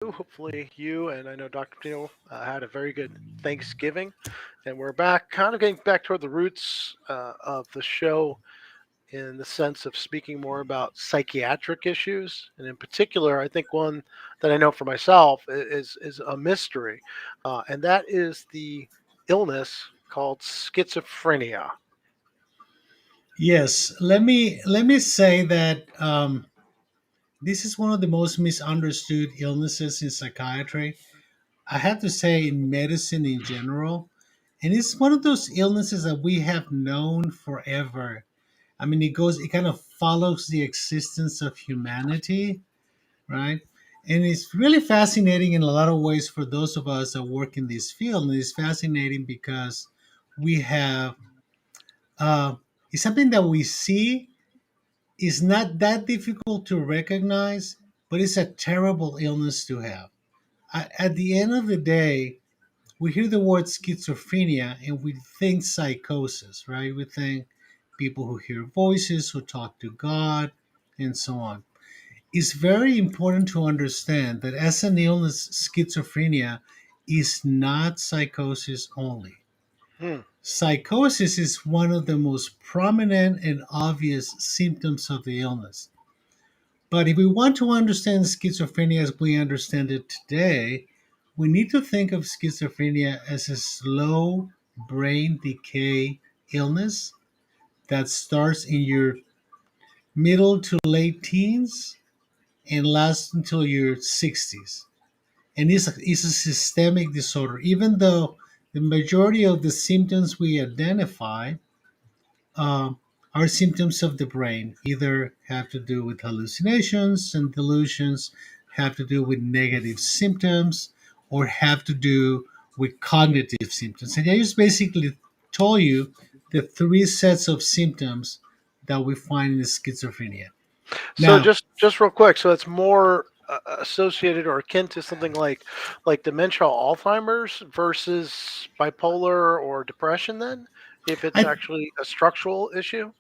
Hopefully, you and I know Dr. Neal had a very good Thanksgiving, and we're back, kind of getting back toward the roots of the show in the sense of speaking more about psychiatric issues, and in particular, I think one that I know for myself is a mystery, and that is the illness called schizophrenia. Yes, let me say that this is one of the most misunderstood illnesses in psychiatry. I have to say, in medicine in general, and it's one of those illnesses that we have known forever. I mean, it kind of follows the existence of humanity, right? And it's really fascinating in a lot of ways for those of us that work in this field. And it's fascinating because we have uh, it's something that we see is not that difficult to recognize, but it's a terrible illness to have. At the end of the day, we hear the word schizophrenia and we think psychosis, right? We think people who hear voices, who talk to God, and so on. It's very important to understand that as an illness, schizophrenia is not psychosis only. Hmm. Psychosis is one of the most prominent and obvious symptoms of the illness. But if we want to understand schizophrenia as we understand it today, we need to think of schizophrenia as a slow brain decay illness that starts in your middle to late teens and lasts until your 60s. And it's a systemic disorder, even though the majority of the symptoms we identify uh, are symptoms of the brain, either have to do with hallucinations and delusions, have to do with negative symptoms, or have to do with cognitive symptoms. And I just basically told you the three sets of symptoms that we find in schizophrenia. So Now, just real quick, so it's more associated or akin to something like dementia, Alzheimer's versus bipolar or depression. Then, if it's I, actually a structural issue.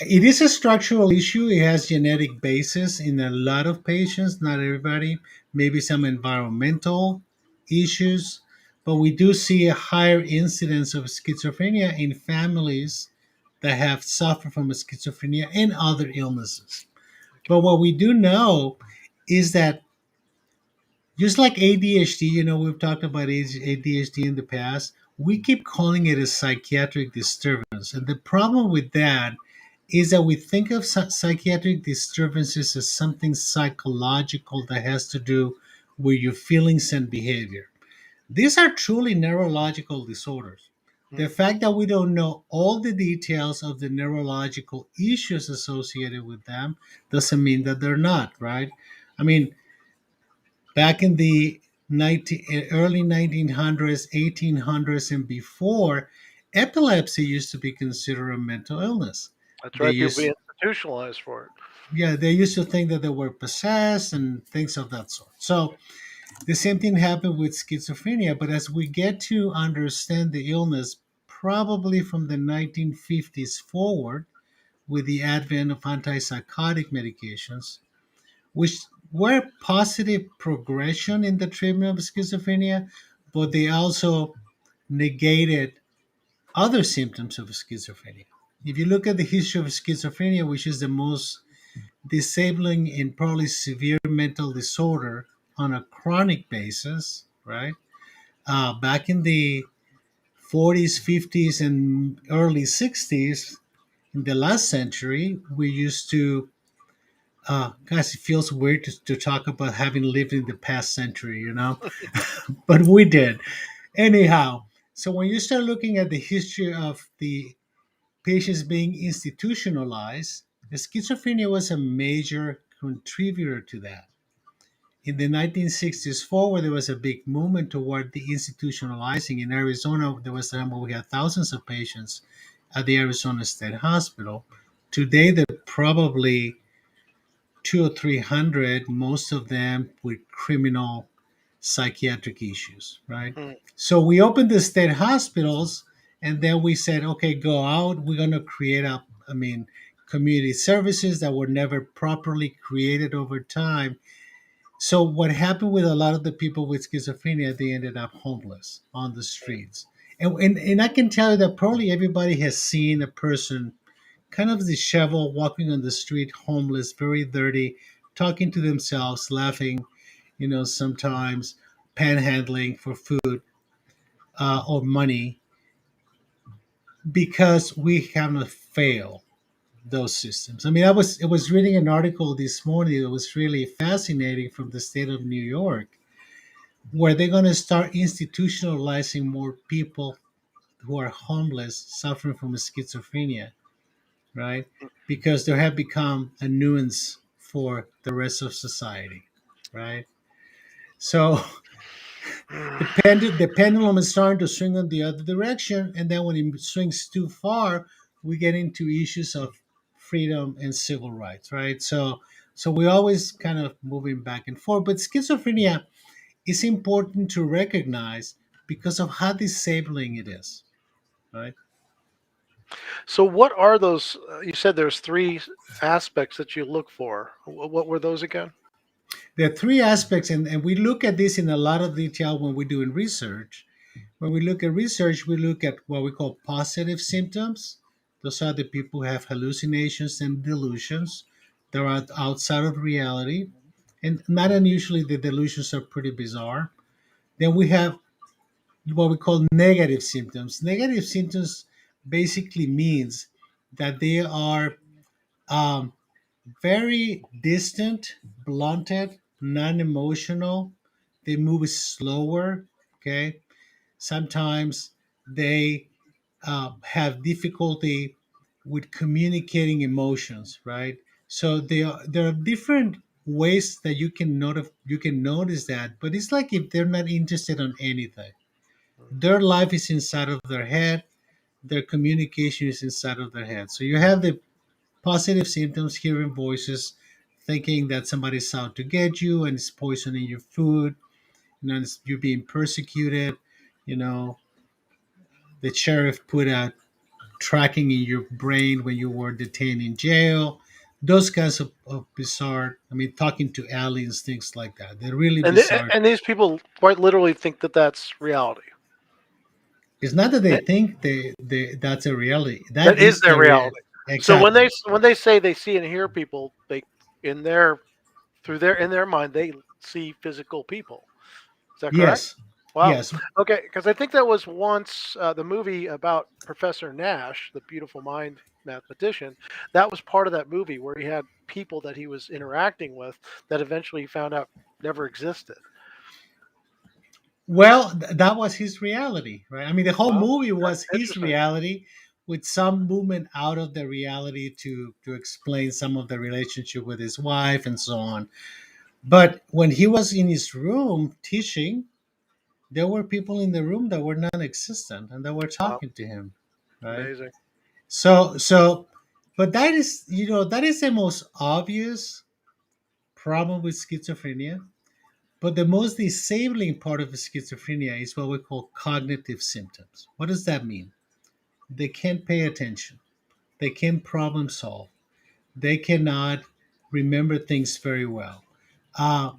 it is a structural issue. It has genetic basis in a lot of patients, not everybody, maybe some environmental issues, but we do see a higher incidence of schizophrenia in families that have suffered from schizophrenia and other illnesses. Okay. But what we do know is that just like ADHD, we've talked about ADHD in the past, we keep calling it a psychiatric disturbance. And the problem with that is that we think of psychiatric disturbances as something psychological that has to do with your feelings and behavior. These are truly neurological disorders. The Hmm. fact that we don't know all the details of the neurological issues associated with them doesn't mean that they're not, right? I mean, back in the early 1900s, 1800s, and before, epilepsy used to be considered a mental illness. That's They right. People be used, institutionalized for it. yeah, they used to think that they were possessed and things of that sort. So the same thing happened with schizophrenia. But as we get to understand the illness, probably from the 1950s forward, with the advent of antipsychotic medications, which were positive progression in the treatment of schizophrenia, but they also negated other symptoms of schizophrenia. If you look at the history of schizophrenia, which is the most disabling and probably severe mental disorder on a chronic basis, right? Back in the 40s, 50s, and early 60s, in the last century, we used to guys, it feels weird to talk about having lived in the past century, but we did. Anyhow, so when you start looking at the history of the patients being institutionalized, the schizophrenia was a major contributor to that. In the 1960s forward, there was a big movement toward the institutionalizing. In Arizona, there was a time where we had thousands of patients at the Arizona State Hospital. Today, there are probably two or three hundred, most of them with criminal psychiatric issues, right? Hmm. So we opened the state hospitals and then we said, okay, go out. We're going to create community services that were never properly created over time. So what happened with a lot of the people with schizophrenia, they ended up homeless on the streets. And I can tell you that probably everybody has seen a person kind of disheveled walking on the street, homeless, very dirty, talking to themselves, laughing, sometimes panhandling for food or money because we have not failed those systems. I mean, I was reading an article this morning that was really fascinating from the state of New York, where they're going to start institutionalizing more people who are homeless, suffering from schizophrenia, right? Because they have become a nuisance for the rest of society, right? So the pendulum is starting to swing in the other direction, and then when it swings too far, we get into issues of freedom and civil rights, right? So we always kind of moving back and forth. But schizophrenia is important to recognize because of how disabling it is, right? So, what are those? You said there's three aspects that you look for. What were those again? There are three aspects, and we look at this in a lot of detail when we're doing research. When we look at research, we look at what we call positive symptoms. Those are the people who have hallucinations and delusions. They're outside of reality. And not unusually, the delusions are pretty bizarre. Then we have what we call negative symptoms. Negative symptoms basically means that they are um, very distant, blunted, non-emotional. They move slower. Okay, sometimes they have difficulty with communicating emotions, right? So there are different ways that you can notice that, but it's like if they're not interested in anything. Their life is inside of their head. Their communication is inside of their head. So you have the positive symptoms, hearing voices, thinking that somebody's out to get you and is poisoning your food, you're being persecuted, you know, the sheriff put a tracking in your brain when you were detained in jail. Those kinds of bizarre, I mean, talking to aliens, things like that. They're really And bizarre. and these people quite literally think that that's reality. It's not that they That think that's a reality. That that is is their the reality. reality. So Exactly. when they say they see and hear people, they in their through their in their mind they see physical people. Is that correct? Yes. Wow. Yes. Okay, because I think that was once the movie about Professor Nash, the beautiful mind mathematician. That was part of that movie where he had people that he was interacting with that eventually he found out never existed. Well, that was his reality, right? I mean, the whole Wow, movie was his interesting. reality with some movement out of the reality to explain some of the relationship with his wife and so on. But when he was in his room teaching, there were people in the room that were non-existent and that were Wow, talking to him, right? amazing. So but that is, that is the most obvious problem with schizophrenia. But the most disabling part of schizophrenia is what we call cognitive symptoms. What does that mean? They can't pay attention. They can't problem solve. They cannot remember things very well. Uh,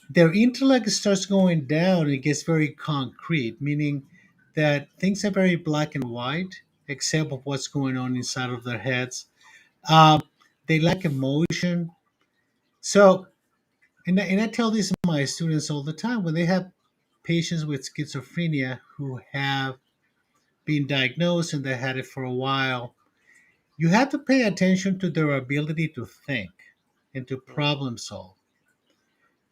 their intellect starts going down. It gets very concrete, meaning that things are very black and white, except of what's going on inside of their heads. Um, they lack emotion. So, and I tell this to my students all the time when they have patients with schizophrenia who have been diagnosed and they had it for a while, you have to pay attention to their ability to think and to Mhm. problem solve.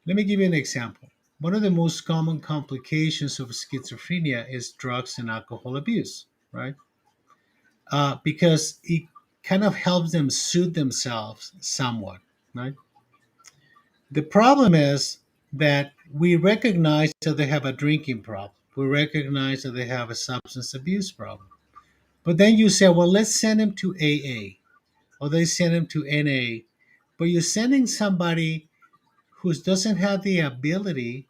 Let me give you an example. One of the most common complications of schizophrenia is drugs and alcohol abuse, right? Because it kind of helps them soothe themselves somewhat, right? The problem is that we recognize that they have a drinking problem. We recognize that they have a substance abuse problem. But then you say, well, let's send them to AA or they send them to NA. But you're sending somebody who doesn't have the ability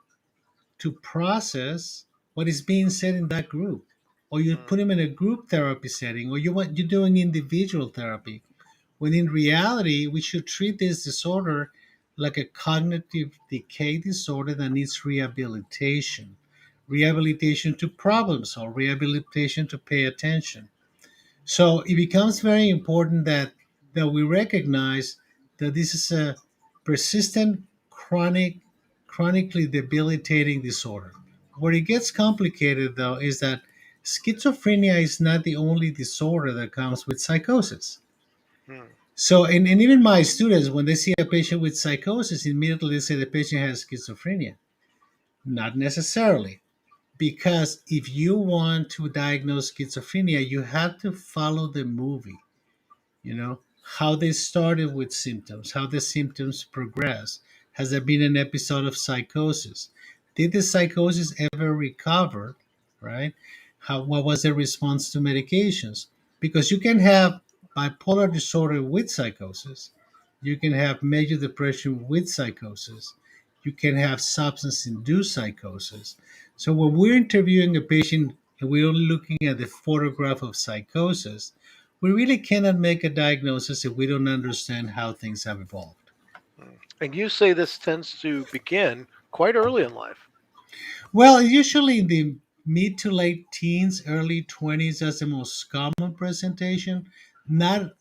to process what is being said in that group. Or you Mhm. put them in a group therapy setting, or you're doing individual therapy. When in reality, we should treat this disorder like a cognitive decay disorder that needs rehabilitation, rehabilitation to problems or rehabilitation to pay attention. So it becomes very important that we recognize that this is a persistent, chronically debilitating disorder. Where it gets complicated, though, is that schizophrenia is not the only disorder that comes with psychosis. Hmm. So, and even my students, when they see a patient with psychosis, immediately they say the patient has schizophrenia. Not necessarily, because if you want to diagnose schizophrenia, you have to follow the movie, how they started with symptoms, how the symptoms progress. Has there been an episode of psychosis? Did the psychosis ever recover? Right? What was their response to medications? Because you can have bipolar disorder with psychosis, you can have major depression with psychosis, you can have substance induced psychosis. So when we're interviewing a patient and we're only looking at the photograph of psychosis, we really cannot make a diagnosis if we don't understand how things have evolved. Hmm. And you say this tends to begin quite early in life. Well, usually in the mid to late teens, early 20s, that's the most common presentation. Not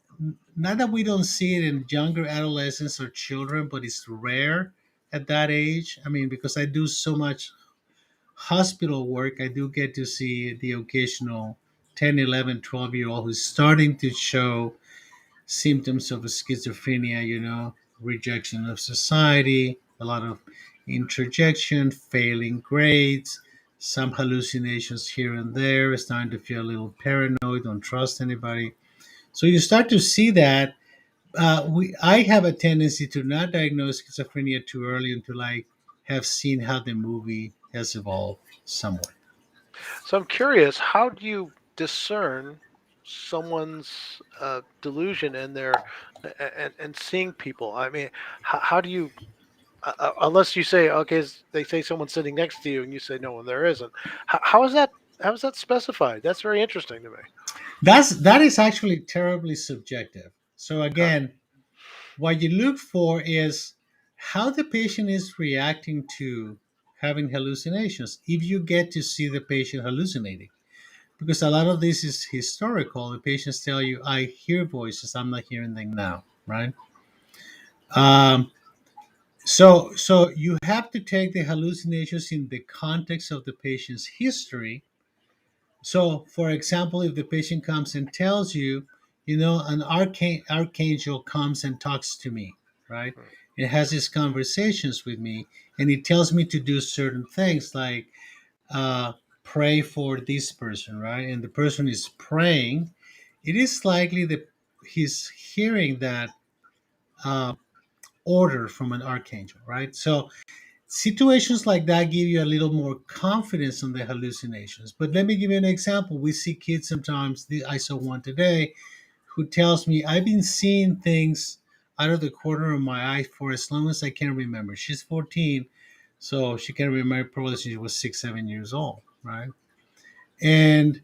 not that we don't see it in younger adolescents or children, but it's rare at that age. I mean, because I do so much hospital work, I do get to see the occasional 10, 11, 12-year old who's starting to show symptoms of schizophrenia, rejection of society, a lot of introjection, failing grades, some hallucinations here and there, starting to feel a little paranoid, don't trust anybody. So you start to see that. I have a tendency to not diagnose schizophrenia too early until I have seen how the movie has evolved somewhat. So I'm curious, how do you discern someone's delusion and their and seeing people? I mean, how do you unless you say okay, they say someone's sitting next to you and you say no, and there isn't. How is that? How is that specified? That's very interesting to me. That is actually terribly subjective. So Okay. again, what you look for is how the patient is reacting to having hallucinations if you get to see the patient hallucinating. Because a lot of this is historical. The patients tell you, I hear voices, I'm not hearing them now, right? Um, so you have to take the hallucinations in the context of the patient's history. So, for example, if the patient comes and tells you, an archangel comes and talks to me, right? Hmm. It has these conversations with me, and it tells me to do certain things like uh, pray for this person, right? And the person is praying. It is likely that he's hearing that uh, order from an archangel, right? So situations like that give you a little more confidence on the hallucinations. But let me give you an example. We see kids sometimes. I saw one today who tells me, I've been seeing things out of the corner of my eye for as long as I can remember. She's 14, so she can remember probably since she was 6, 7 years old, right? And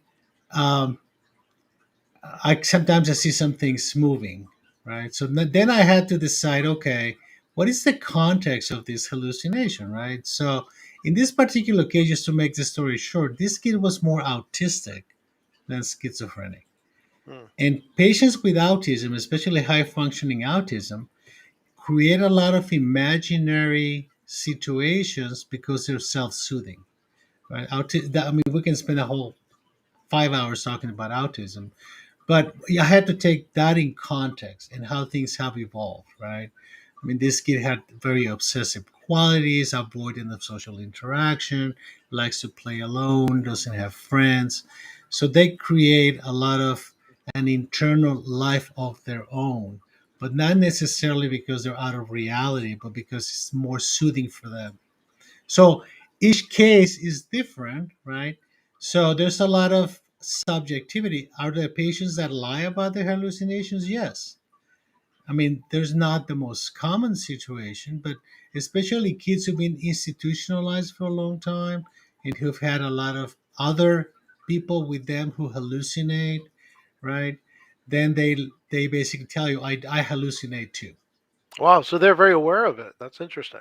um, I sometimes I see some things moving, right? So then I had to decide, okay, what is the context of this hallucination, right? So in this particular case, just to make the story short, this kid was more autistic than schizophrenic. Hmm. And patients with autism, especially high functioning autism, create a lot of imaginary situations because they're self soothing, right? I mean, we can spend a whole 5 hours talking about autism, but I had to take that in context and how things have evolved, right? I mean, this kid had very obsessive qualities, avoidant of social interaction, likes to play alone, doesn't have friends. So they create a lot of an internal life of their own, but not necessarily because they're out of reality, but because it's more soothing for them. So each case is different, right? So there's a lot of subjectivity. Are there patients that lie about their hallucinations? Yes. I mean, there's not the most common situation, but especially kids who've been institutionalized for a long time and who've had a lot of other people with them who hallucinate, right? Then they basically tell you, I hallucinate too. Wow, so they're very aware of it. That's interesting.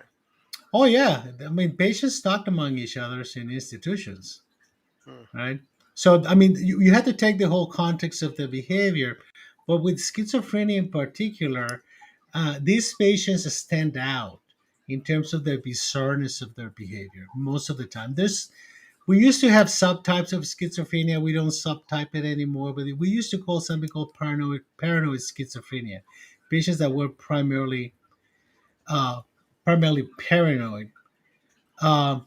Oh yeah, I mean patients talk among each other in institutions, Hmm. right? So I mean you have to take the whole context of the behavior, but with schizophrenia in particular, these patients stand out in terms of the bizarreness of their behavior most of the time. There's We used to have subtypes of schizophrenia. We don't subtype it anymore, but we used to call something called paranoid schizophrenia. Patients that were uh, primarily paranoid. Um,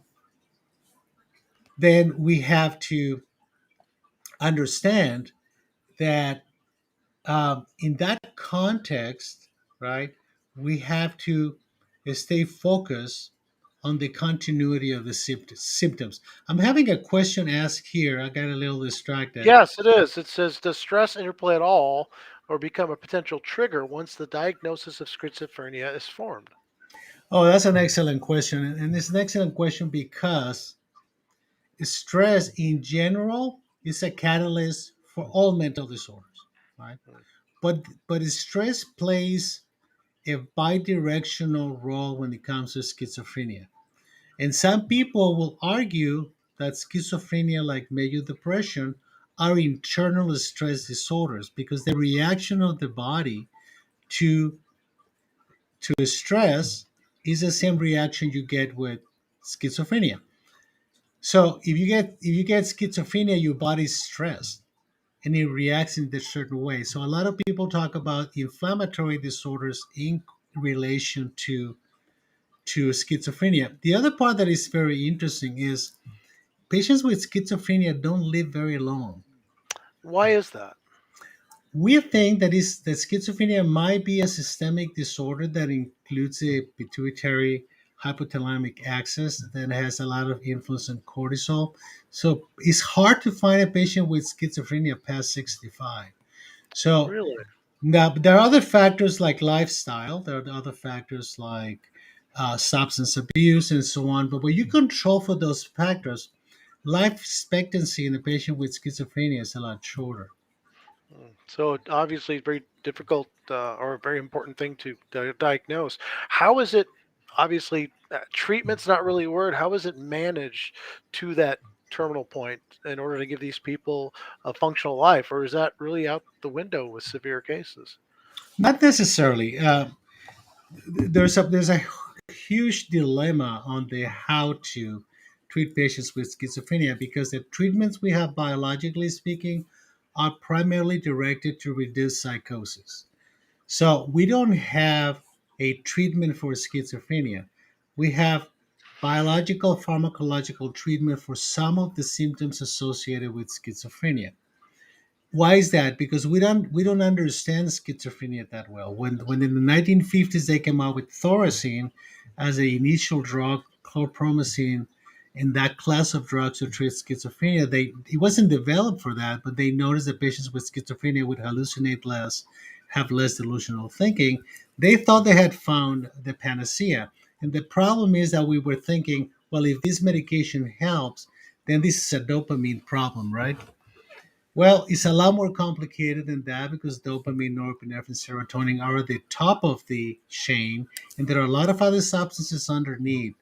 then we have to understand that in that context, right, we have to stay focused on the continuity of the symptoms. I'm having a question asked here. I got a little distracted. Yes, it is. It says, does stress interplay at all or become a potential trigger once the diagnosis of schizophrenia is formed? Oh, that's an excellent question. And it's an excellent question because stress in general is a catalyst for all mental disorders, right? Hmm. But stress plays a bidirectional role when it comes to schizophrenia. And some people will argue that schizophrenia, like major depression, are internal stress disorders because the reaction of the body to stress is the same reaction you get with schizophrenia. So if you get schizophrenia, your body's stressed and it reacts in a certain way. So a lot of people talk about inflammatory disorders in relation to schizophrenia. The other part that is very interesting is patients with schizophrenia don't live very long. Why is that? We think that schizophrenia might be a systemic disorder that includes a pituitary hypothalamic axis that has a lot of influence on cortisol. So it's hard to find a patient with schizophrenia past 65. So Really? now there are other factors like lifestyle. There are other factors like substance abuse and so on. But when you control for those factors, life expectancy in a patient with schizophrenia is a lot shorter. So obviously, it's very difficult or a very important thing to diagnose. How is it? Obviously, treatment's not really a word. How is it managed to that terminal point in order to give these people a functional life, or is that really out the window with severe cases? Not necessarily. There's a huge dilemma on the how to treat patients with schizophrenia because the treatments we have, biologically speaking, are primarily directed to reduce psychosis. So we don't have a treatment for schizophrenia. We have biological pharmacological treatment for some of the symptoms associated with schizophrenia. Why is that? Because we don't understand schizophrenia that well. When in the 1950s they came out with thorazine as an initial drug, chlorpromazine, and that class of drugs to treat schizophrenia, it wasn't developed for that, but they noticed that patients with schizophrenia would hallucinate less, have less delusional thinking. They thought they had found the panacea. And the problem is that we were thinking, well, if this medication helps, then this is a dopamine problem, right? Well, it's a lot more complicated than that because dopamine, norepinephrine, serotonin are at the top of the chain, and there are a lot of other substances underneath.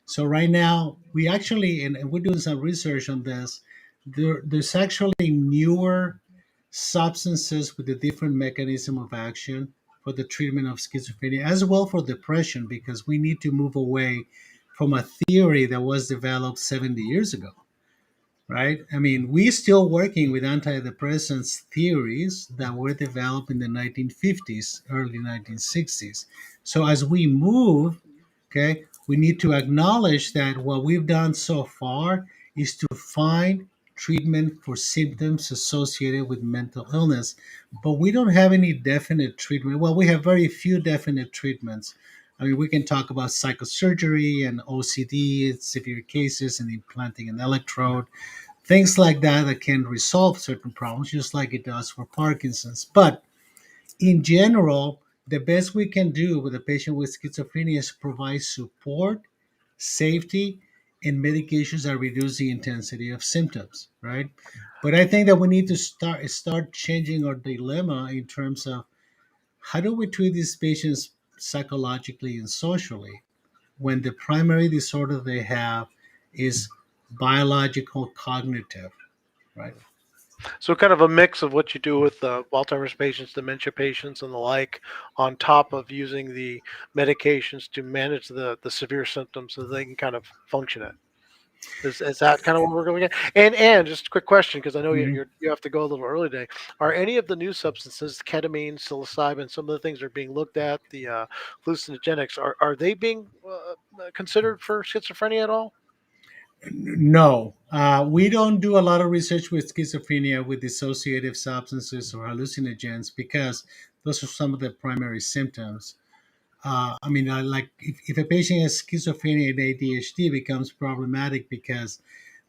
So right now, we actually, and we're doing some research on this. There's actually newer substances with a different mechanism of action for the treatment of schizophrenia, as well for depression, because we need to move away from a theory that was developed 70 years ago, right? I mean, we're still working with antidepressants theories that were developed in the 1950s, early 1960s. So as we move, okay, we need to acknowledge that what we've done so far is to find treatment for symptoms associated with mental illness, but we don't have any definite treatment. Well, we have very few definite treatments. I mean, we can talk about psychosurgery and OCD, severe cases, and implanting an electrode, things like that that can resolve certain problems, just like it does for Parkinson's. But in general, the best we can do with a patient with schizophrenia is provide support, safety, and medications that reduce the intensity of symptoms, right? But I think that we need to start changing our dilemma in terms of how do we treat these patients psychologically and socially, when the primary disorder they have is biological cognitive, right? So kind of a mix of what you do with Alzheimer's patients, dementia patients, and the like, on top of using the medications to manage the severe symptoms so they can kind of function it. Is that kind of what we're going at? And just a quick question, because I know Mhm. you have to go a little early today. Are any of the new substances, ketamine, psilocybin, some of the things are being looked at, the hallucinogenics, are they being considered for schizophrenia at all? No, we don't do a lot of research with schizophrenia with dissociative substances or hallucinogens because those are some of the primary symptoms. Like if a patient has schizophrenia and ADHD becomes problematic because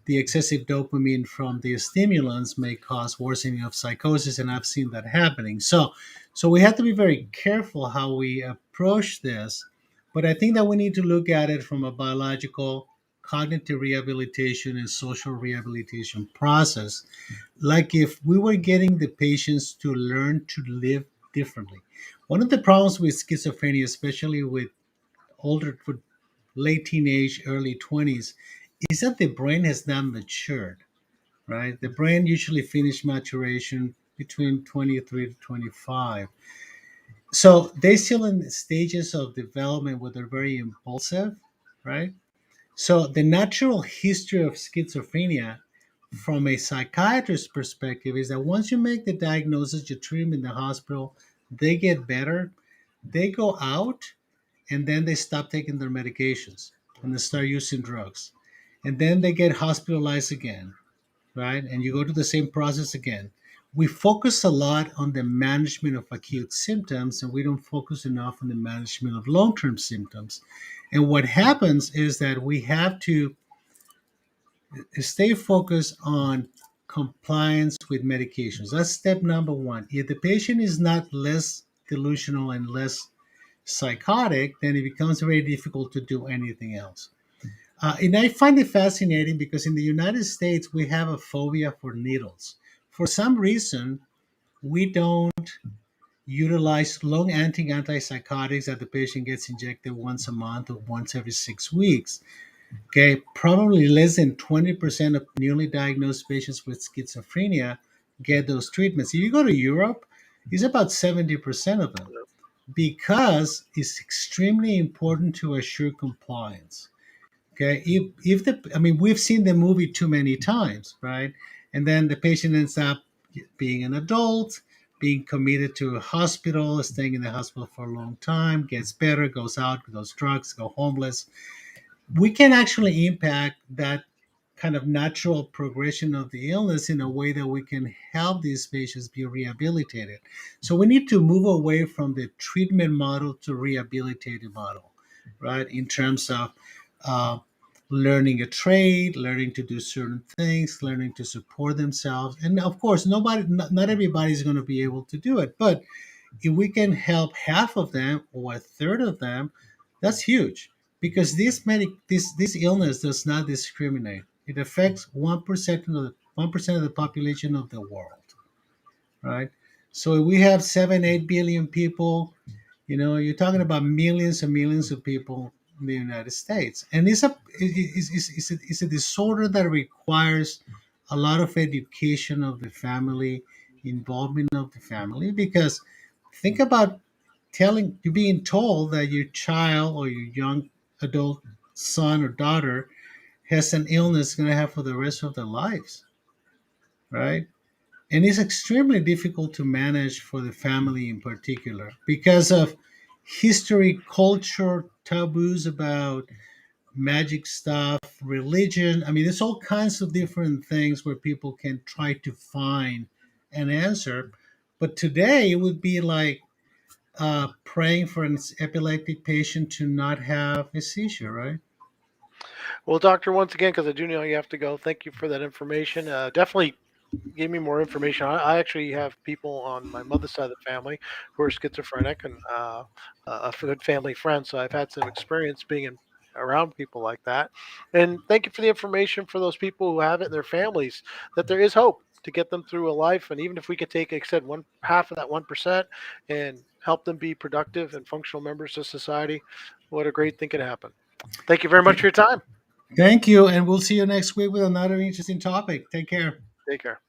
the excessive dopamine from the stimulants may cause worsening of psychosis, and I've seen that happening. So we have to be very careful how we approach this, but I think that we need to look at it from a biological, cognitive rehabilitation and social rehabilitation process. Like if we were getting the patients to learn to live differently. One of the problems with schizophrenia, especially with with late teenage, early 20s, is that the brain has not matured, right? The brain usually finish maturation between 23 to 25. So they're still in stages of development where they're very impulsive, right? So the natural history of schizophrenia from a psychiatrist's perspective is that once you make the diagnosis, you treat them in the hospital, they get better, they go out, and then they stop taking their medications and they start using drugs. And then they get hospitalized again, right? And you go to the same process again. We focus a lot on the management of acute symptoms and we don't focus enough on the management of long term symptoms. And what happens is that we have to stay focused on compliance with medications. That's step number one. If the patient is not less delusional and less psychotic, then it becomes very difficult to do anything else. And I find it fascinating because in the United States, we have a phobia for needles. For some reason, we don't utilize long acting antipsychotics that the patient gets injected once a month or once every 6 weeks. Okay, probably less than 20% of newly diagnosed patients with schizophrenia get those treatments. If you go to Europe, it's about 70% of them because it's extremely important to assure compliance. Okay, if the I mean we've seen the movie too many times, right? And then the patient ends up being an adult, being committed to a hospital, staying in the hospital for a long time, gets better, goes out, goes drugs, go homeless. We can actually impact that kind of natural progression of the illness in a way that we can help these patients be rehabilitated. So we need to move away from the treatment model to rehabilitative model, right? In terms of uh, learning a trade, learning to do certain things, learning to support themselves, and of course, not everybody's going to be able to do it, but if we can help half of them or a third of them, that's huge because this illness does not discriminate. It affects 1% of the population of the world, right? So if we have 7, 8 billion people. You're talking about millions and millions of people in the United States, and it's a disorder that requires a lot of education of the family, involvement of the family. Because think about telling you being told that your child or your young adult son or daughter has an illness going to have for the rest of their lives, right? And it's extremely difficult to manage for the family in particular because of history, culture, taboos about magic stuff, religion. I mean, there's all kinds of different things where people can try to find an answer. But today it would be like praying for an epileptic patient to not have a seizure, right? Well, doctor, once again, because I do know you have to go, thank you for that information. Definitely gave me more information. I actually have people on my mother's side of the family who are schizophrenic, and a good family friend. So I've had some experience being around people like that. And thank you for the information for those people who have it in their families, that there is hope. to get them through a life. And even if we could take, like I said, one half of that 1% and help them be productive and functional members of society, what a great thing could happen. Thank you very much for your time. Thank you, and we'll see you next week with another interesting topic. Take care. Take care.